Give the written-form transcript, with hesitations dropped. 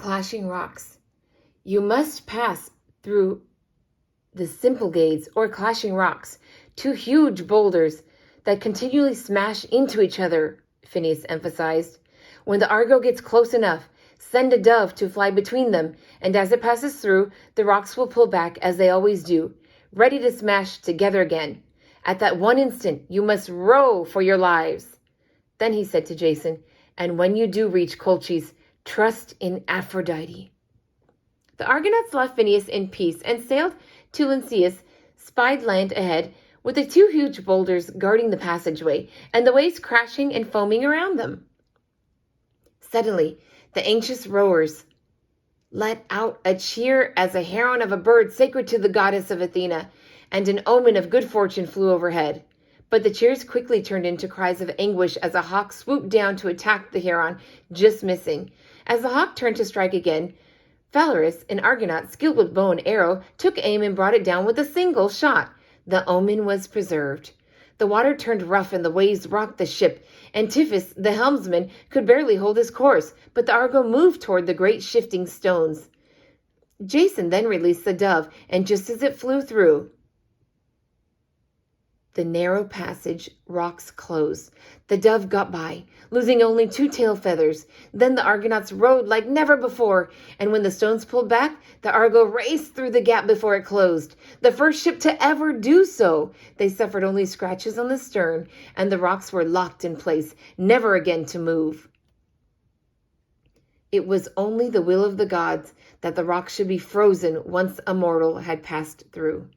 clashing rocks. You must pass through the Symplegades, or clashing rocks, two huge boulders that continually smash into each other, Phineas emphasized. When the Argo gets close enough, send a dove to fly between them, and as it passes through, the rocks will pull back as they always do, ready to smash together again. At that one instant, you must row for your lives. Then he said to Jason, and when you do reach Colchis, trust in Aphrodite. The Argonauts left Phineas in peace and sailed to Lynceus, spied land ahead, with the two huge boulders guarding the passageway, and the waves crashing and foaming around them. Suddenly, the anxious rowers let out a cheer as a heron of a bird sacred to the goddess of Athena, and an omen of good fortune flew overhead. But the cheers quickly turned into cries of anguish as a hawk swooped down to attack the heron, just missing. As the hawk turned to strike again, Phalaris, an Argonaut skilled with bow and arrow, took aim and brought it down with a single shot. The omen was preserved. The water turned rough and the waves rocked the ship, and Tiphys, the helmsman, could barely hold his course, but the Argo moved toward the great shifting stones. Jason then released the dove, and just as it flew through the narrow passage, rocks closed. The dove got by, losing only 2 tail feathers. Then the Argonauts rowed like never before, and when the stones pulled back, the Argo raced through the gap before it closed. The first ship to ever do so. They suffered only scratches on the stern, and the rocks were locked in place, never again to move. It was only the will of the gods that the rocks should be frozen once a mortal had passed through.